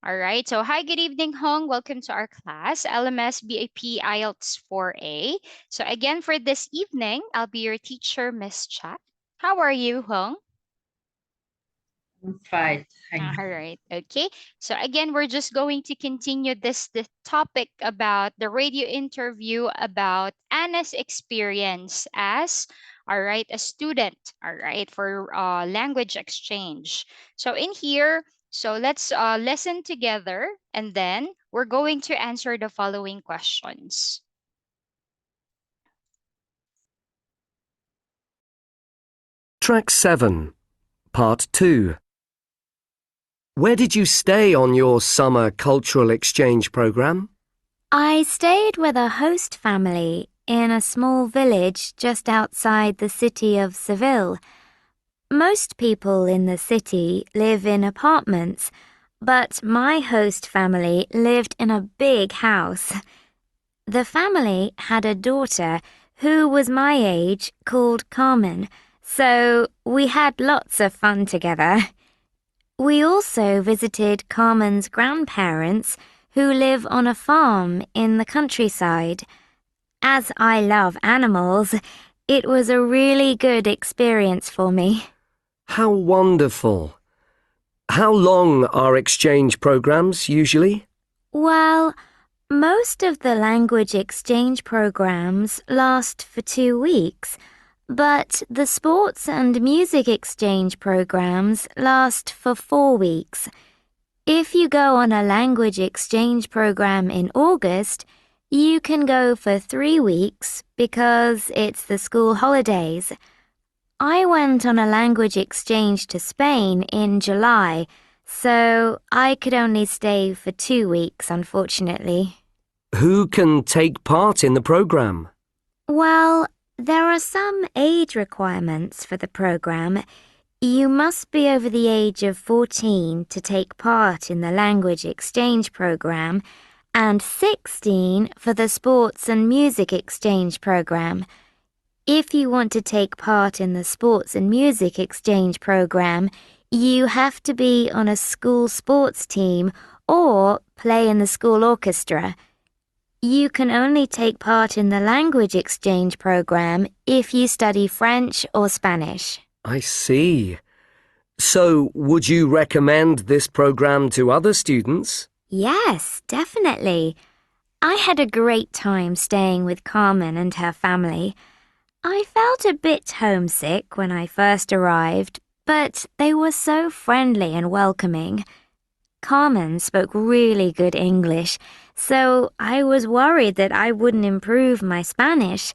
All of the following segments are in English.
All right. So, hi, good evening, Hong. Welcome to our class, LMS BAP IELTS 4A. So, again, for this evening, I'll be your teacher, Miss Chat. How are you, Hong? I'm fine. Thank All you. right. Okay. So again, we're just going to continue this topic about the radio interview about Anna's experience as, all right, a student, all right, for language exchange. So in here, so let's listen together, and then we're going to answer the following questions. Track 7, Part 2. Where did you stay on your summer cultural exchange program? I stayed with a host family in a small village just outside the city of Seville. Most people in the city live in apartments, but my host family lived in a big house. The family had a daughter who was my age called Carmen, so we had lots of fun together. We also visited Carmen's grandparents, who live on a farm in the countryside. As I love animals, it was a really good experience for me. How wonderful. How long are exchange programs usually? Well, most of the language exchange programs last for 2 weeks, but the sports and music exchange programs last for 4 weeks. If you go on a language exchange program in August, you can go for 3 weeks because it's the school holidays. I went on a language exchange to Spain in July, so I could only stay for 2 weeks, unfortunately. Who can take part in the program? Well, there are some age requirements for the program. You must be over the age of 14 to take part in the language exchange program and 16 for the sports and music exchange program. If you want to take part in the sports and music exchange program, you have to be on a school sports team or play in the school orchestra. You can only take part in the language exchange program if you study French or Spanish. I see. So, would you recommend this program to other students? Yes, definitely. I had a great time staying with Carmen and her family. I felt a bit homesick when I first arrived, but they were so friendly and welcoming. Carmen spoke really good English, so I was worried that I wouldn't improve my Spanish,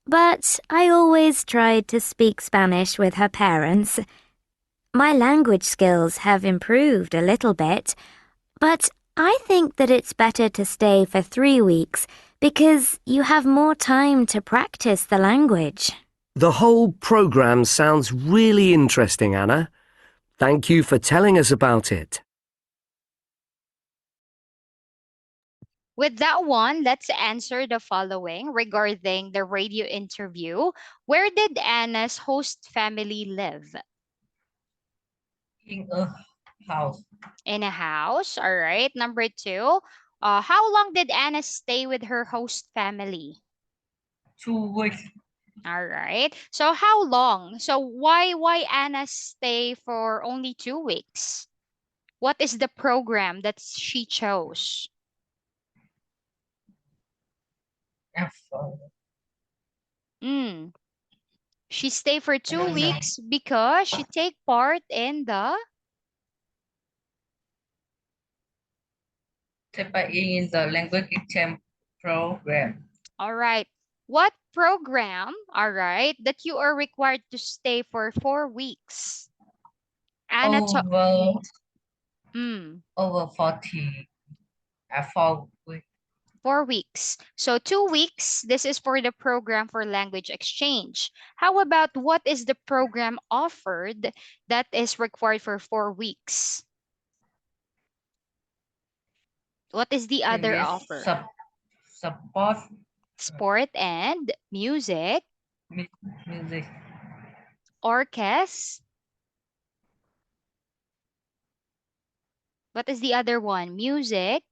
but I always tried to speak Spanish with her parents. My language skills have improved a little bit, but I think that it's better to stay for 3 weeks because you have more time to practice the language. The whole program sounds really interesting, Anna. Thank you for telling us about it. With that one, let's answer the following regarding the radio interview. Where did Anna's host family live? In a house. In a house. All right. Number two, how long did Anna stay with her host family? 2 weeks. All right. So how long? So why Anna stay for only 2 weeks? What is the program that she chose? And for Mm. She stayed for I two don't know. weeks because she take part in the. Take part in the language exchange program. All right. What program, all right, that you are required to stay for 4 weeks? Anna, Over mm, over 40 4 weeks. 4 weeks. So 2 weeks, this is for the program for language exchange. How about what is the program offered that is required for 4 weeks? What is the There other is offer? support Sport and music, music. orchestra, What is the other one? Music.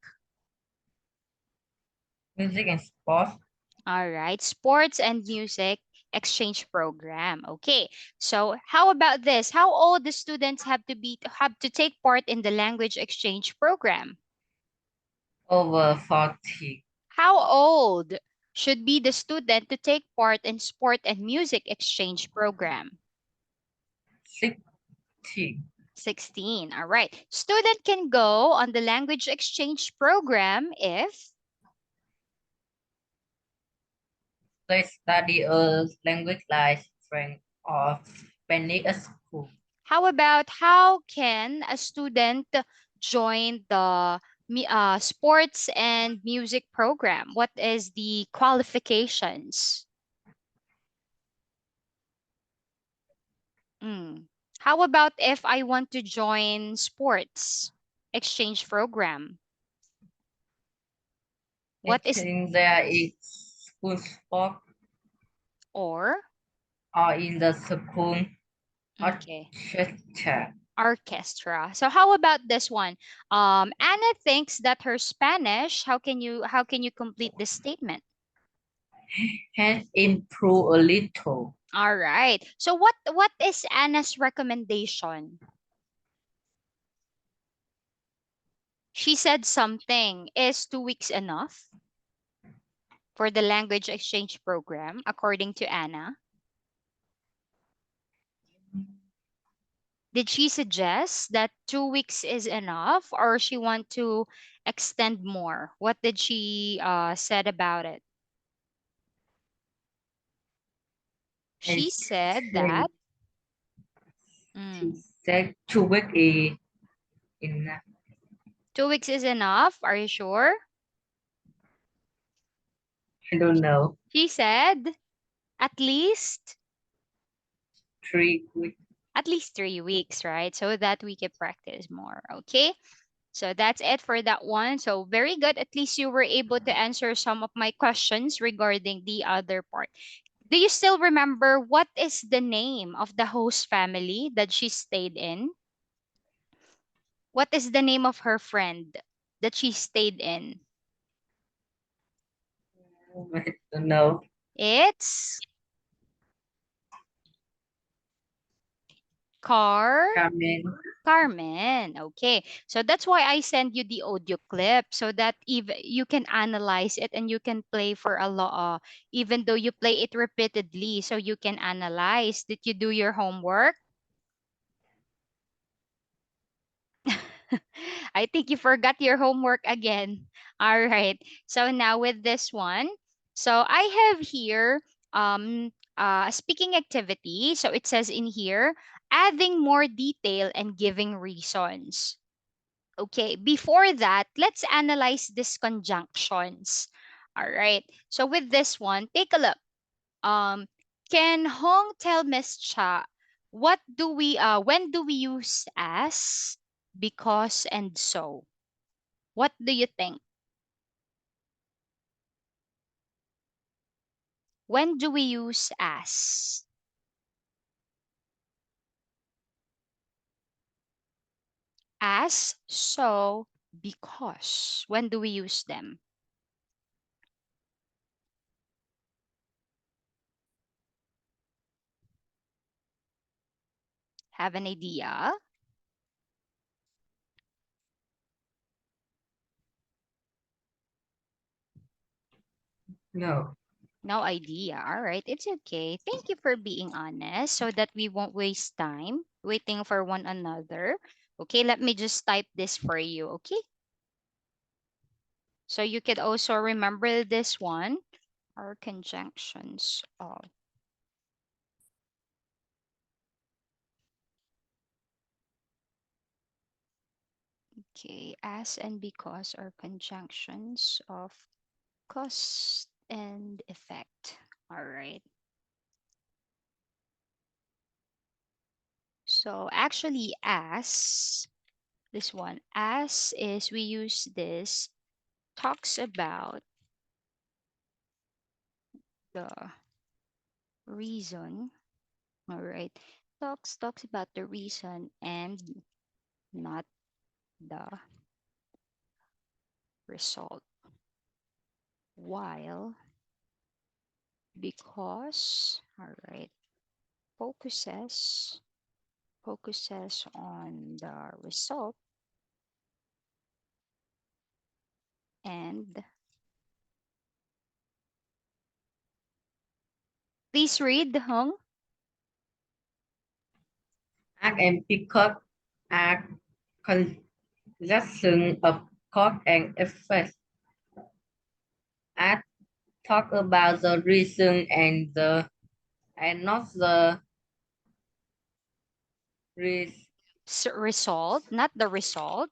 Music and sports. All right. Sports and music exchange program. Okay. So how about this? How old the students have to take part in the language exchange program? Over 40. How old should be the student to take part in sport and music exchange program? 60. 16. All right. Student can go on the language exchange program if They study a language like French or Spanish at school. how about how can a student join the sports and music program? What is the qualifications? Mm. How about if I want to join sports exchange program? I What is think there is school sport or or in the school okay orchestra. orchestra? So how about this one? Anna thinks that her Spanish. How can you complete this statement? Has improved a little. All right. So what is Anna's recommendation? She said something. Is 2 weeks enough for the language exchange program, according to Anna? Did she suggest that 2 weeks is enough, or she want to extend more? What did she said about it? I She said think that she mm, said 2 weeks is enough. 2 weeks is enough. Are you sure? I don't know. She said at least 3 weeks. at least 3 weeks, right? So that we can practice more. Okay. So that's it for that one. So very good. At least you were able to answer some of my questions regarding the other part. Do you still remember what is the name of the host family that she stayed in? What is the name of her friend that she stayed in? I don't know. It's Car Carmen. Carmen. Okay. So that's why I send you the audio clip so that if you can analyze it and you can play for a lot, even though you play it repeatedly, so you can analyze. Did you do your homework? I think you forgot your homework again. All right. So now with this one, so I have here a speaking activity. So it says in here, adding more detail and giving reasons. Okay, before that, let's analyze these conjunctions. All right. So with this one, take a look. Um, can Hong tell Miss Cha when do we use as, because, and so? What do you think? When do we use as, so, because? When do we use them? Have an idea? No. No idea. All right, it's okay. Thank you for being honest so that we won't waste time waiting for one another. Okay, let me just type this for you, okay? So you could also remember this one, or conjunctions of. Okay, as and because are conjunctions of cause and effect. All right. So actually, as this one, as is we use this talks about the reason. All right. Talks about the reason and not the result. While, because, all right, focuses on the result and please read, Hung. Art and peacock are collection of cause and effect. Art talk about the reason and not the res, Result, not the result.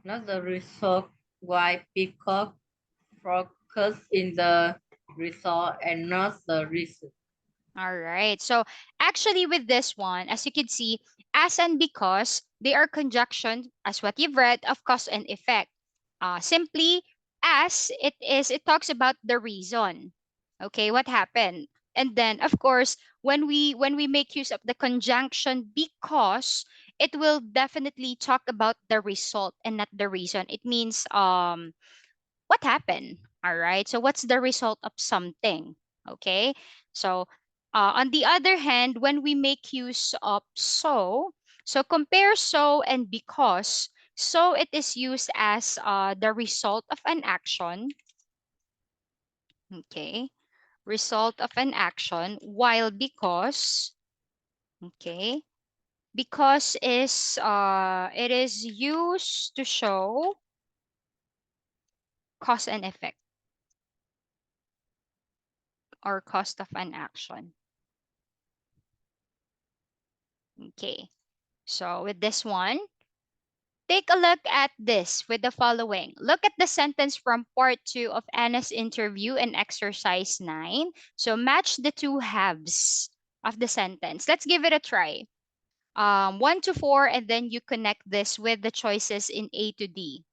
not the result. Why peacock focus in the result and not the reason. All right. So actually with this one, as you can see, as and because, they are conjunction, as what you've read, of cause and effect. Simply as it talks about the reason. Okay, what happened? And then of course, when we make use of the conjunction because, it will definitely talk about the result and not the reason. It means what happened. All right, so what's the result of something? Okay, so on the other hand, when we make use of so compare so and because. So it is used as the result of an action. Okay, result of an action, while because, okay, because is it is used to show cause and effect or cost of an action. Okay, so with this one, take a look at this with the following. Look at the sentence from part 2 of Anna's interview in exercise 9. So match the two halves of the sentence. Let's give it a try. 1 to 4, and then you connect this with the choices in A to D.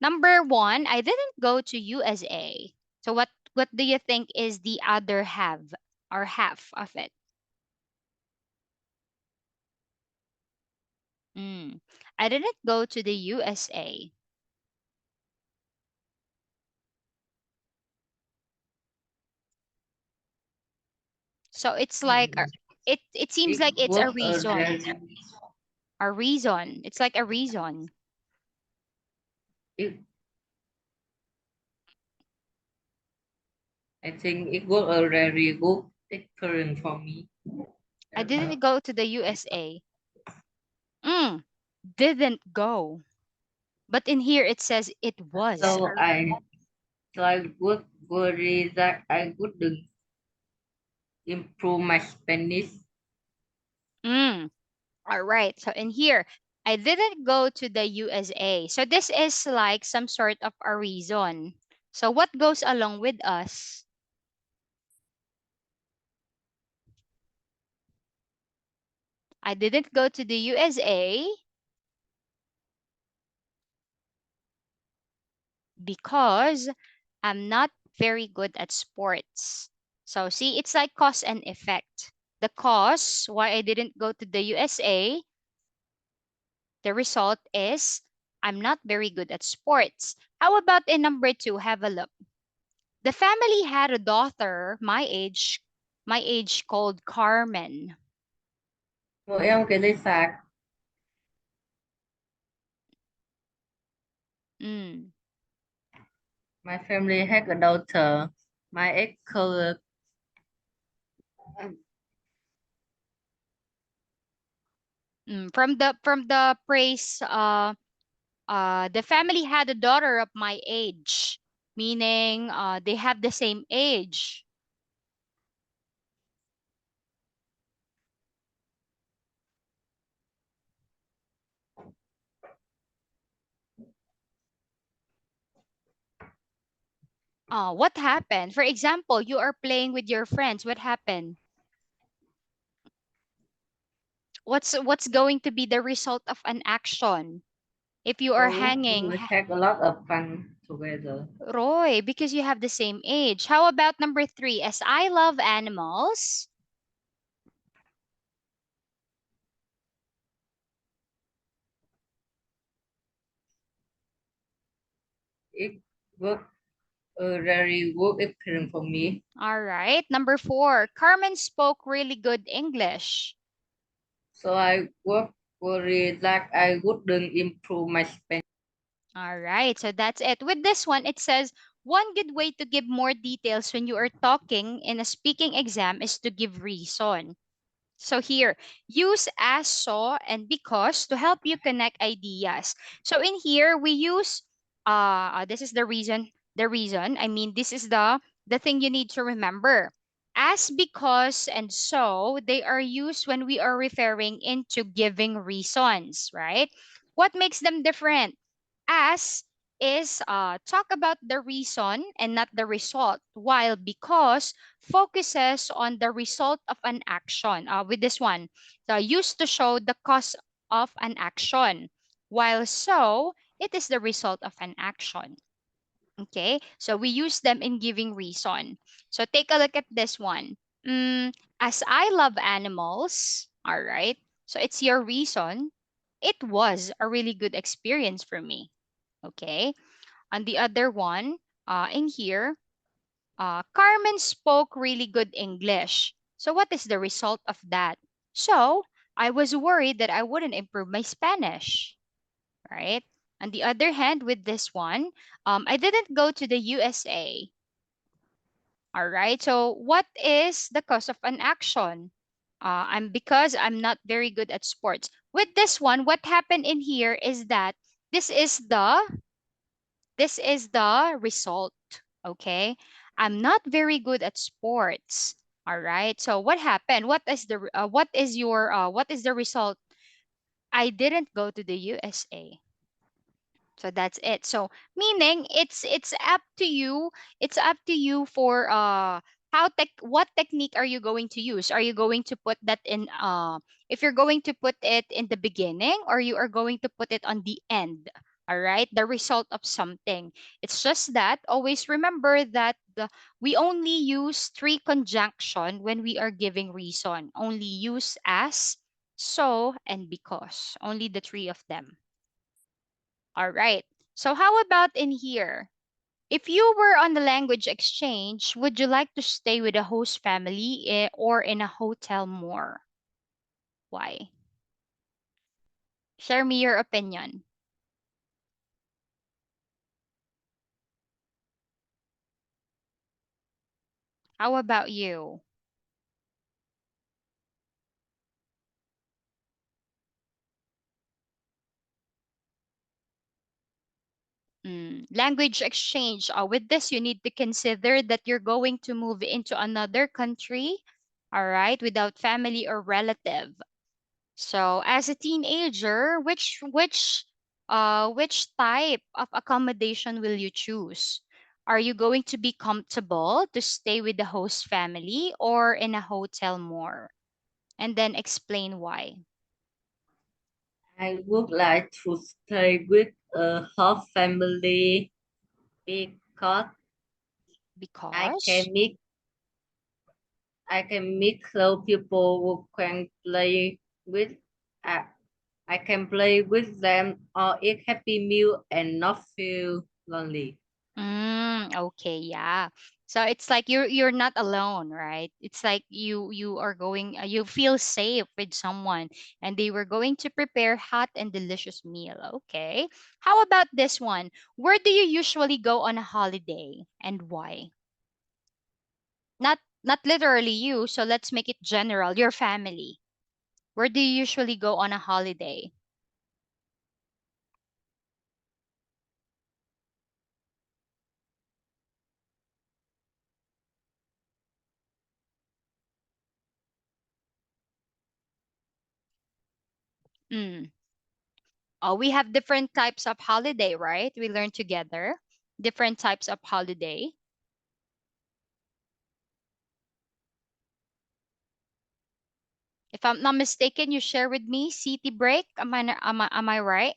Number 1, I didn't go to USA. So what do you think is the other half or half of it? Mm. I didn't go to the USA. So it's like it seems It like it's a was reason. A reason. It's like a reason. it, I think it was a very good experience for me. I didn't go to the USA. Mm, didn't go. But in here it says it was. So I would worry that I wouldn't improve my Spanish. Mm, all right. So in here, I didn't go to the USA. So this is like some sort of a reason. So what goes along with us? I didn't go to the USA because I'm not very good at sports. So see, it's like cause and effect. The cause why I didn't go to the USA, the result is I'm not very good at sports. How about in number 2? Have a look. The family had a daughter my age called Carmen. Well, em cái lấy sạc. Mm. My family had a daughter. My ex called From the praise, the family had a daughter of my age, meaning they have the same age. What happened? For example, you are playing with your friends. What happened? What's going to be the result of an action if you are so hanging? we had a lot of fun together. Roy, because you have the same age. How about number 3? As I love animals. it work a very work experience for me. All right. Number 4, Carmen spoke really good English. So I work worry like I wouldn't improve my Spanish. All right. So that's it. With this one, it says one good way to give more details when you are talking in a speaking exam is to give reason. So here, use as, so, and because to help you connect ideas. So in here, we use this is the reason. The reason. I mean, this is the thing you need to remember. As, because, and so, they are used when we are referring into giving reasons, right? What makes them different? As is talk about the reason and not the result, while because focuses on the result of an action. With this one, the used to show the cause of an action, while so it is the result of an action. Okay, so we use them in giving reason. So take a look at this one. As I love animals, all right. So it's your reason. It was a really good experience for me. Okay. On the other one, in here, Carmen spoke really good English. So what is the result of that? So I was worried that I wouldn't improve my Spanish, right? On the other hand, with this one, I didn't go to the USA. All right. So what is the cause of an action? I'm because I'm not very good at sports. With this one, what happened in here is that this is the this is the result. Okay. I'm not very good at sports. All right. So what happened? What is the result? I didn't go to the USA. So that's it. So meaning it's up to you. It's up to you for what technique are you going to use? Are you going to put that in if you're going to put it in the beginning, or you are going to put it on the end? All right? The result of something. It's just that always remember that we only use three conjunction when we are giving reason. Only use as, so, and because. Only the three of them. All right. So how about in here? If you were on the language exchange, would you like to stay with a host family or in a hotel more? Why? Share me your opinion. How about you? Language exchange. With this, you need to consider that you're going to move into another country, all right, without family or relative. So, as a teenager, which type of accommodation will you choose? Are you going to be comfortable to stay with the host family or in a hotel more? And then explain why. I would like to stay with a half family because I Because? can meet I can meet close people who can play with. I, I can play with them or eat happy meal and not feel lonely. Okay, yeah. So it's like you're not alone, right? It's like you are going you feel safe with someone and they were going to prepare hot and delicious meal. Okay. How about this one? Where do you usually go on a holiday and why? Not literally you, so let's make it general. Your family. Where do you usually go on a holiday? Mm. Oh, we have different types of holiday, right? We learn together different types of holiday. If I'm not mistaken, you share with me city break. Am I right?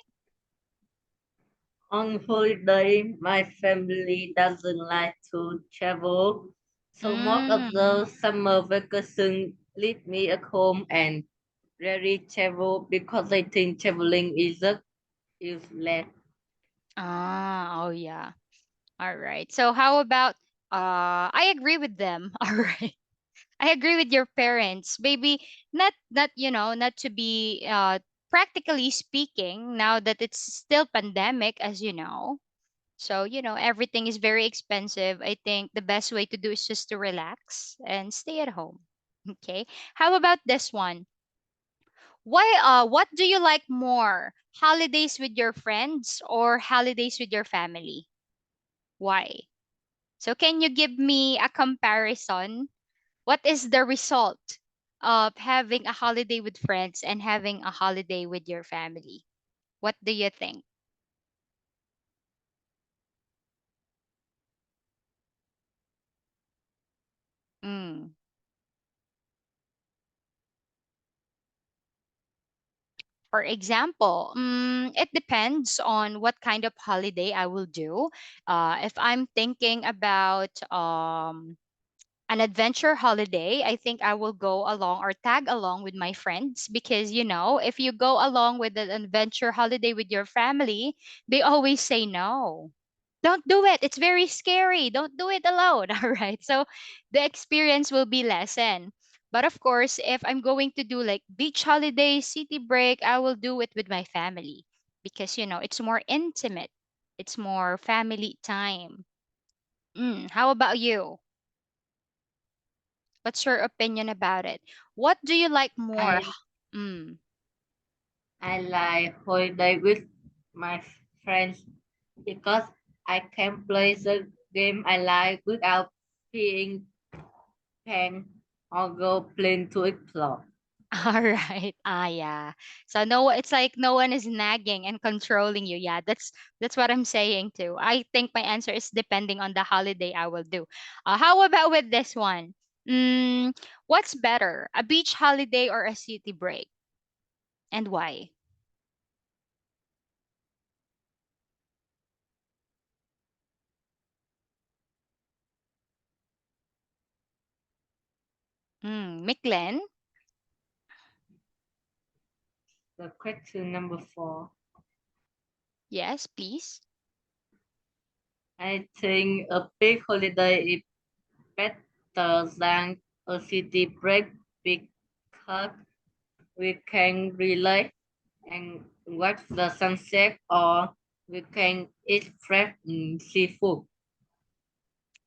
On holiday, my family doesn't like to travel. So most of Mm. the summer vacation leave me at home and rarely travel because they think traveling is useless. Oh yeah. All right. So how about I agree with them. All right. I agree with your parents. Maybe not not to be practically speaking now that it's still pandemic as you know. So, everything is very expensive. I think the best way to do is just to relax and stay at home. Okay. How about this one? What do you like more? Holidays with your friends or holidays with your family? Why? So can you give me a comparison? What is the result of having a holiday with friends and having a holiday with your family? What do you think? Mm. For example, it depends on what kind of holiday I will do. If I'm thinking about an adventure holiday, I think I will go along or tag along with my friends because, if you go along with an adventure holiday with your family, they always say no. Don't do it. It's very scary. Don't do it alone. All right. So the experience will be lessened. But of course, if I'm going to do like beach holiday, city break, I will do it with my family because, it's more intimate. It's more family time. How about you? What's your opinion about it? What do you like more? I Mm. I like holiday with my friends because I can play the game I like without being pain or go plain to explore. All right. Ah, yeah. So no, it's like no one is nagging and controlling you. Yeah, that's what I'm saying too. I think my answer is depending on the holiday I will do. How about with this one? What's better, a beach holiday or a city break, and why? Miklen? The question number 4. Yes, please. I think a big holiday is better than a city break because we can relax and watch the sunset or we can eat fresh seafood.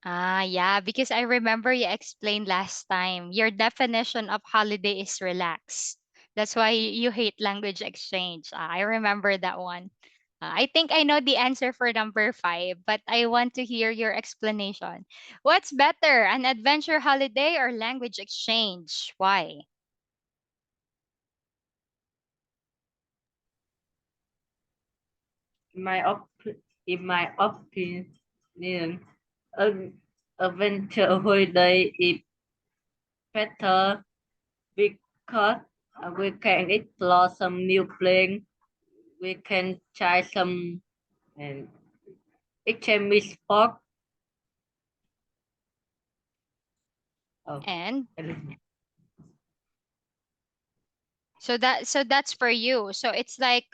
Ah, yeah, because I remember you explained last time your definition of holiday is relax. That's why you hate language exchange. I remember that one. I think I know the answer for number five, but I want to hear your explanation. What's better, an adventure holiday or language exchange? Why? In my in my opinion, an adventure holiday is better because we can explore some new places. We can try some and exchange sport. Oh, And I don't know. so that's for you. So it's like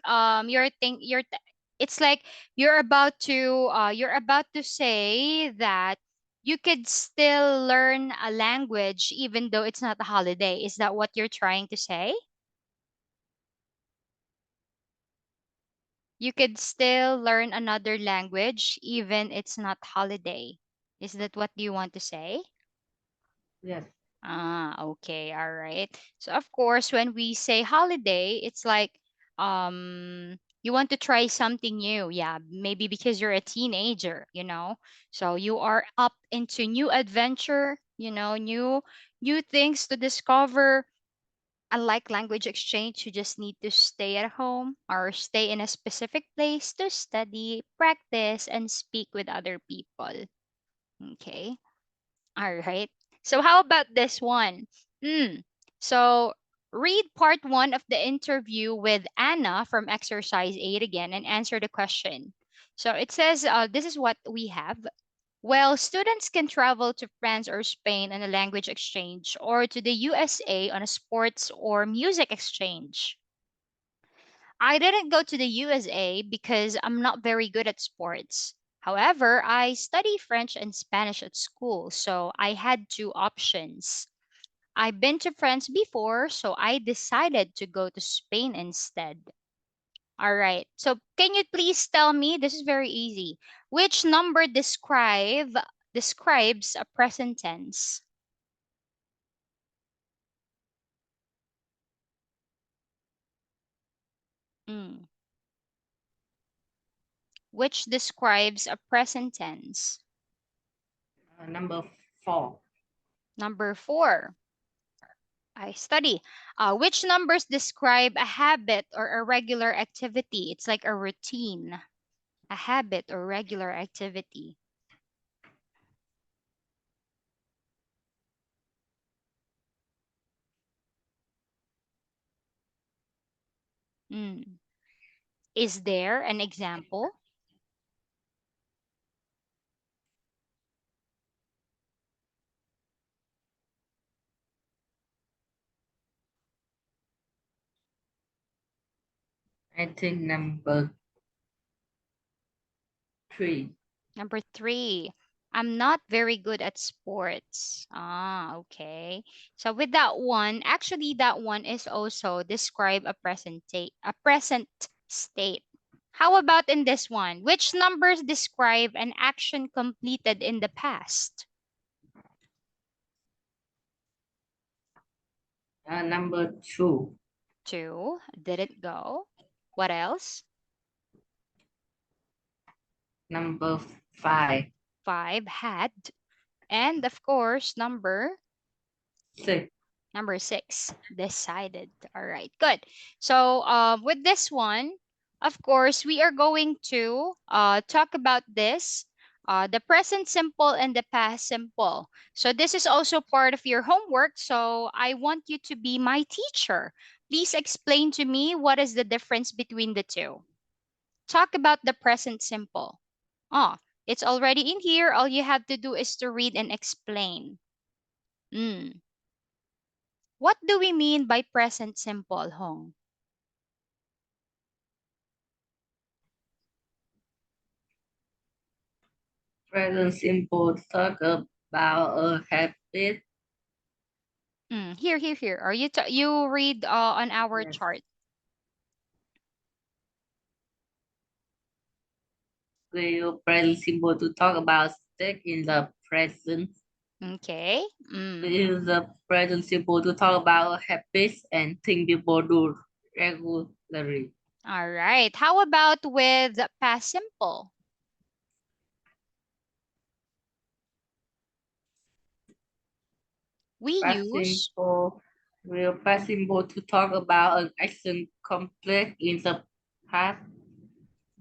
it's like you're about to say that you could still learn a language even though it's not a holiday. Is that what you're trying to say? You could still learn another language even it's not holiday. Is that what you want to say? Yes, Ah, okay, all right. So of course, when we say holiday, it's like you want to try something new. Yeah, maybe because you're a teenager. So you are up into new adventure, new things to discover. Unlike language exchange, you just need to stay at home or stay in a specific place to study, practice, and speak with other people. Okay. All right. So how about this one? Hmm. So read part one of the interview with Anna from exercise 8 again and answer the question. So it says this is what we have. Well, students can travel to France or Spain on a language exchange or to the USA on a sports or music exchange. I didn't go to the USA because I'm not very good at sports. However, I study French and Spanish at school, so I had two options. I've been to France before, so I decided to go to Spain instead. All right. So can you please tell me, this is very easy. Which number describes a present tense? Mm. Which describes a present tense? Number 4. Number 4. I study. Which numbers describe a habit or a regular activity? It's like a routine, a habit or regular activity. Mm. Is there an example? I think number 3. Number 3. I'm not very good at sports. Ah, okay. So with that one, actually that one is also describe a present state. How about in this one? Which numbers describe an action completed in the past? Number 2. 2 didn't go. What else? Number 5. 5 had. And of course, Six. number 6, decided. All right, good. So with this one, of course, we are going to talk about this, the present simple and the past simple. So this is also part of your homework. So I want you to be my teacher. Please explain to me what is the difference between the two. Talk about the present simple. Oh, it's already in here. All you have to do is to read and explain. Mm. What do we mean by present simple, Hong? Present simple talk about a habit. Here. Are you read on our Yes. chart? Will present simple to talk about state in the present. Okay. We use the present simple to talk about habits and things people do regularly. All right. How about with past simple? We Past use simple will past simple to talk about an action complete in the past.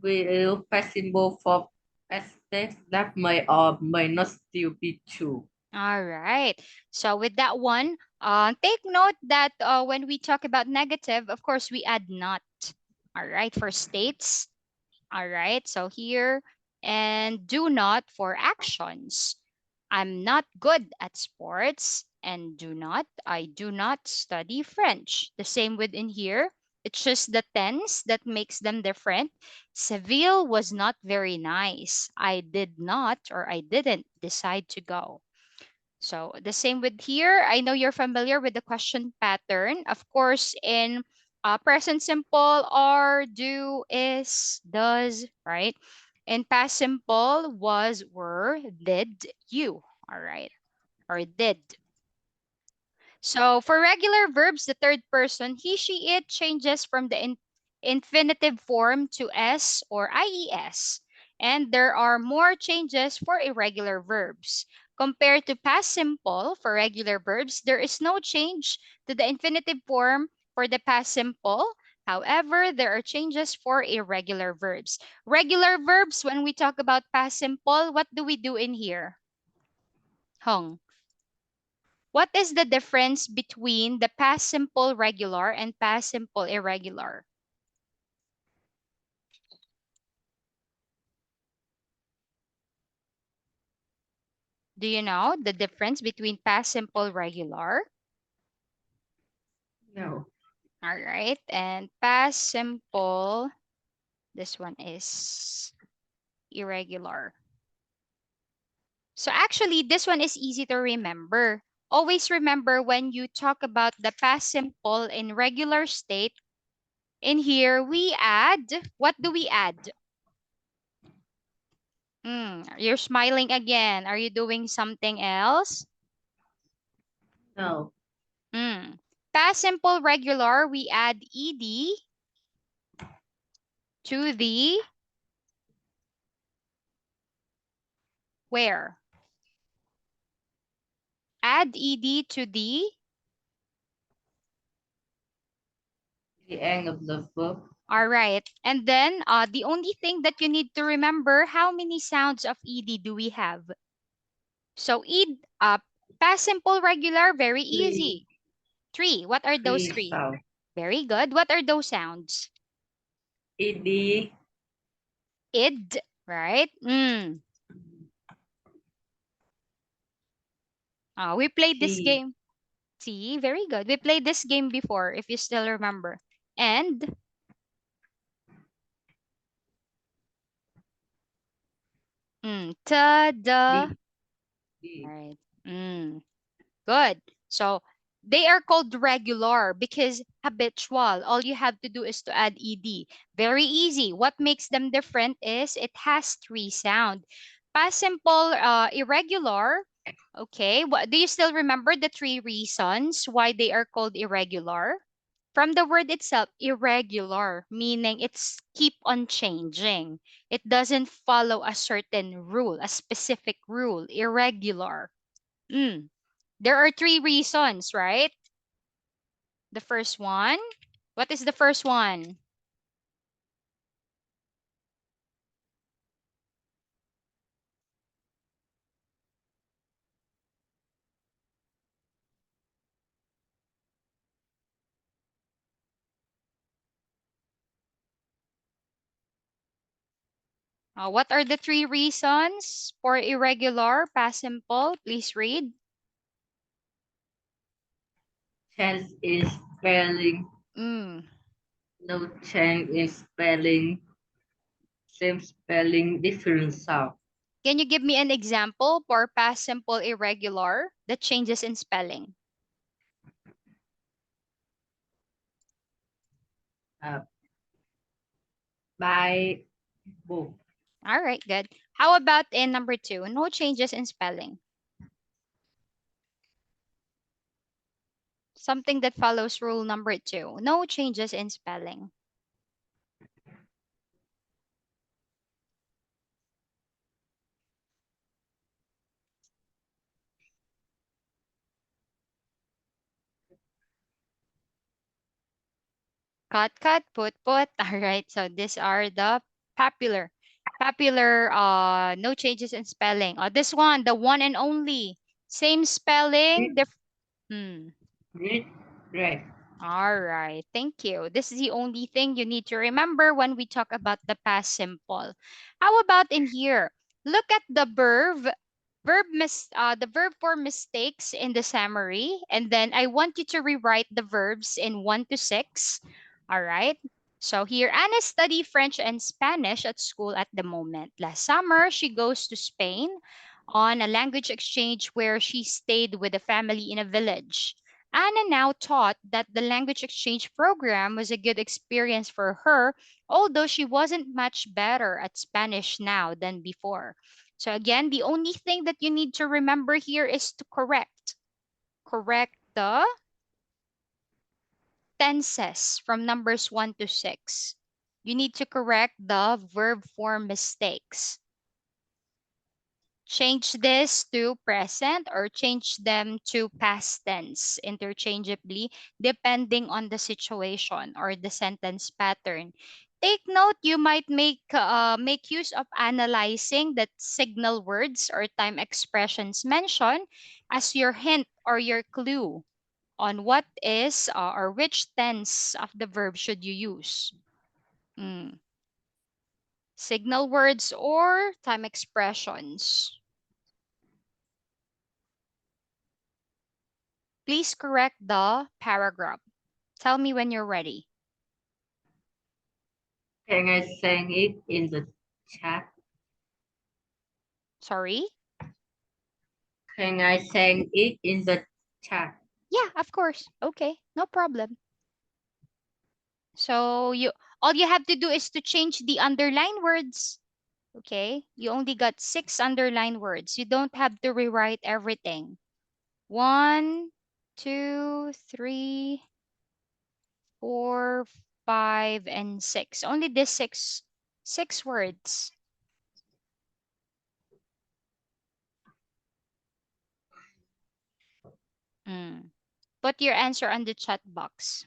We use past simple for aspects that may or may not still be true. All right. So with that one, take note that when we talk about negative, of course, we add not. All right, for states. All right. So here, and do not for actions. I'm not good at sports, and I do not study French. The same within here. It's just the tense that makes them different. Seville was not very nice. I didn't decide to go. So the same with here. I know you're familiar with the question pattern. Of course, in present simple, are, do, is, does, right? In past simple, was, were, did, you. All right. Or did. So for regular verbs, the third person, he, she, it changes from the infinitive form to S or IES. And there are more changes for irregular verbs. Compared to past simple, for regular verbs, there is no change to the infinitive form for the past simple. However, there are changes for irregular verbs. Regular verbs, when we talk about past simple, what do we do in here? Hong. What is the difference between the past simple regular and past simple irregular? Do you know the difference between past simple regular? No. All right. And past simple, this one is irregular. So actually, this one is easy to remember. Always remember when you talk about the past simple in regular state, in here we add, what do we add? You're smiling again. Are you doing something else? No. Past simple regular, we add ed to the where? Add ed to the, The end of the verb. all right. And then the only thing that you need to remember, how many sounds of ed do we have? So past simple regular, very Three. easy. Three. What are those Three three? sound. Very good. What are those sounds? Ed. Id, right? We played this T. game. See, very good. We played this game before, if you still remember. And ta da. D. D. All right. Good. So they are called regular because habitual. All you have to do is to add ed. Very easy. What makes them different is it has three sound. Past simple, irregular. Okay. What do you still remember the three reasons why they are called irregular? From the word itself, irregular, meaning it's keep on changing. It doesn't follow a certain rule, a specific rule. Irregular. There are three reasons, right? The first one. What is the first one? What are the three reasons for irregular past simple? Please read. Change in spelling. Mm. No change in spelling. Same spelling, different sound. Can you give me an example for past simple irregular that changes in spelling? Uh, by book. All right, good. How about in number two? No changes in spelling. Something that follows rule number two. No changes in spelling. Cut, put. All right. So these are the popular, no changes in spelling. This one, the one and only. Same spelling. Read, Hmm. read, read. All right. Thank you. This is the only thing you need to remember when we talk about the past simple. How about in here? Look at the the verb for mistakes in the summary, and then I want you to rewrite the verbs in 1 to 6. All right. So here, Anna study French and Spanish at school at the moment. Last summer, she goes to Spain on a language exchange where she stayed with a family in a village. Anna now thought that the language exchange program was a good experience for her, although she wasn't much better at Spanish now than before. So again, the only thing that you need to remember here is to correct the tenses from numbers 1 to 6. You need to correct the verb form mistakes. Change this to present or change them to past tense interchangeably depending on the situation or the sentence pattern. Take note, you might make use of analyzing the signal words or time expressions mentioned as your hint or your clue on what is or which tense of the verb should you use. Mm. Signal words or time expressions. Please correct the paragraph. Tell me when you're ready. Can I send it in the chat? Sorry? Can I send it in the chat? Yeah, of course. Okay, no problem. So all you have to do is to change the underline words. Okay? You only got 6 underline words. You don't have to rewrite everything. 1, 2, 3, 4, 5, and 6. Only this six words. Mm. Put your answer on the chat box.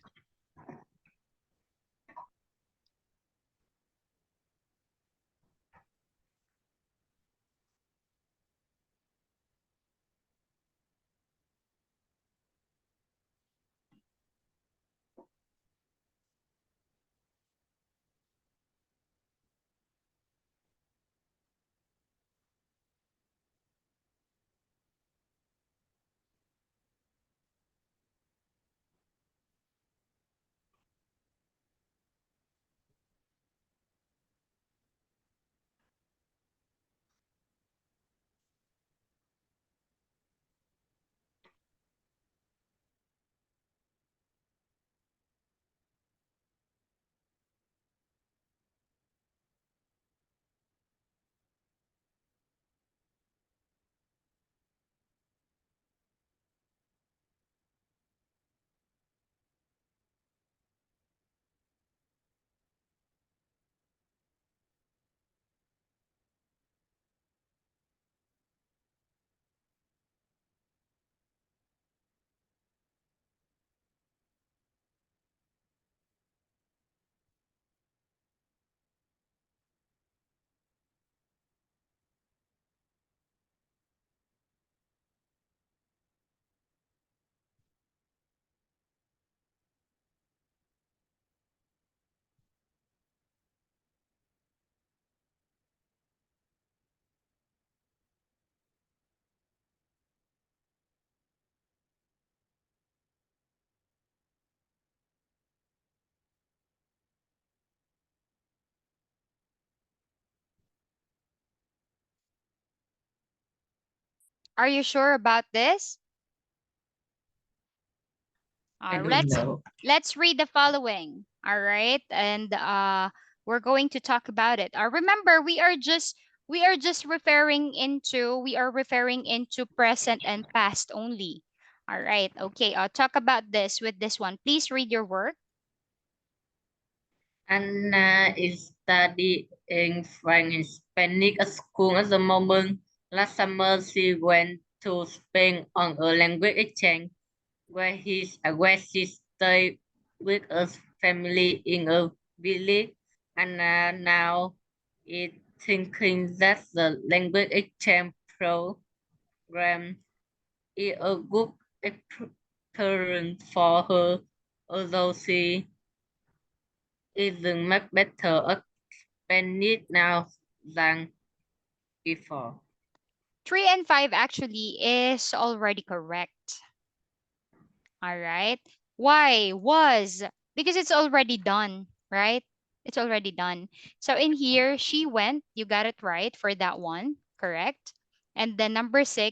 Are you sure about this? I don't Let's know. read the following. All right, and we're going to talk about it. Remember, we are just referring into present and past only. All right. Okay. I'll talk about this with this one. Please read your work. Anna is studying French and Spanish at school at the moment. Last summer, she went to Spain on a language exchange where she stayed with a family in a village. Anna now is thinking that the language exchange program is a good experience for her, although she isn't much better at Spanish now than before. 3 and 5 actually is already correct. All right. Why was? Because it's already done, right? It's already done. So in here, she went. You got it right for that one, correct? And then number 6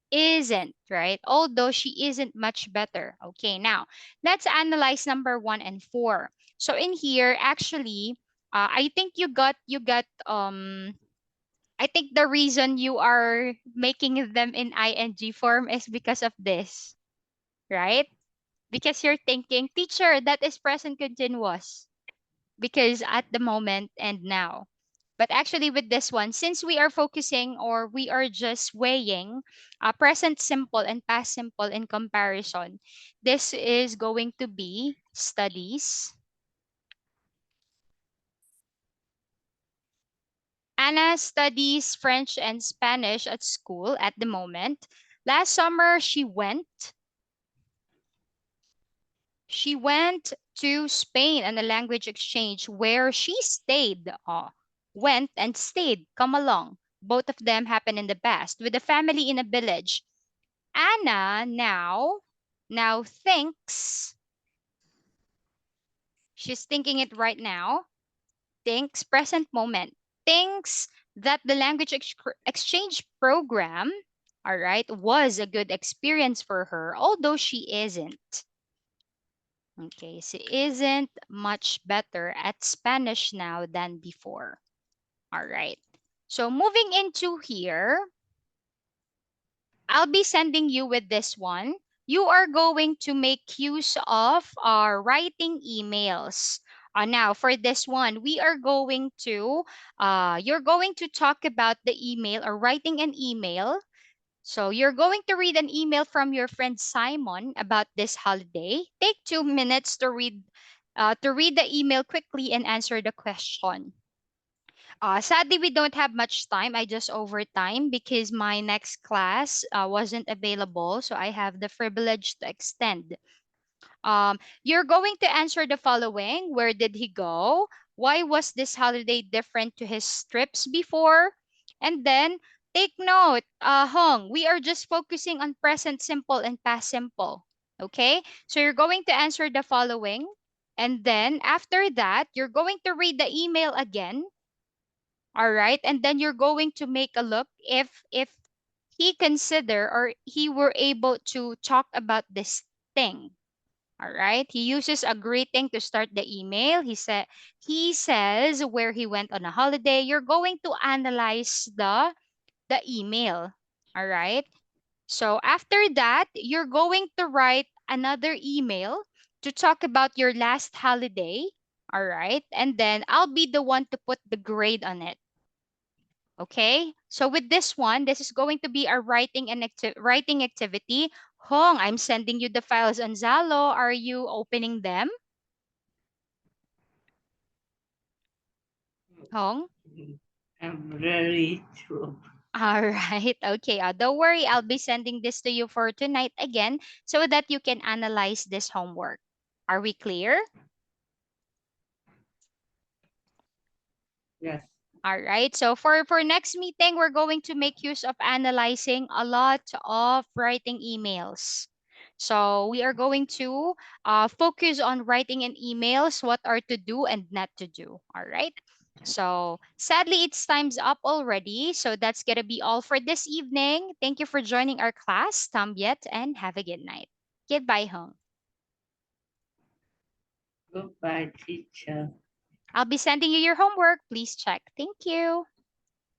isn't, right? Although she isn't much better. Okay, now let's analyze number 1 and 4. So in here, actually, I think I think the reason you are making them in ing form is because of this, right? Because you're thinking, teacher, that is present continuous. Because at the moment and now. But actually, with this one, since we are focusing or we are just weighing present simple and past simple in comparison, this is going to be studies. Anna studies French and Spanish at school at the moment. Last summer, she went to Spain on a language exchange where she stayed. Went and stayed. Come along. Both of them happened in the past with a family in a village. Anna now thinks, she's thinking it right now, thinks present moment, thinks that the language exchange program, all right, was a good experience for her, although she isn't. Okay, she isn't much better at Spanish now than before. All right. So moving into here, I'll be sending you with this one. You are going to make use of our writing emails. Now, for this one, we are going to, you're going to talk about the email or writing an email. So you're going to read an email from your friend Simon about this holiday. Take 2 minutes to read the email quickly and answer the question. Sadly, we don't have much time. I just overtime because my next class wasn't available, so I have the privilege to extend. You're going to answer the following: where did he go? Why was this holiday different to his trips before? And then take note, Hong, we are just focusing on present simple and past simple. Okay? So you're going to answer the following. And then after that, you're going to read the email again. All right, and then you're going to make a look if he consider or he were able to talk about this thing. All right, he uses a greeting to start the email. He says where he went on a holiday. You're going to analyze the email. All right, so after that, you're going to write another email to talk about your last holiday. All right, and then I'll be the one to put the grade on it. Okay, so with this one, this is going to be our writing activity. Hong, I'm sending you the files on Zalo. Are you opening them? Hong? I'm ready to. All right. Okay. Don't worry. I'll be sending this to you for tonight again so that you can analyze this homework. Are we clear? Yes. All right. So for next meeting, we're going to make use of analyzing a lot of writing emails. So we are going to focus on writing in emails, what are to do and not to do. All right. So sadly, it's time's up already. So that's gonna be all for this evening. Thank you for joining our class, Tambiet, and have a good night. Goodbye, Hong. Goodbye, teacher. I'll be sending you your homework. Please check. Thank you.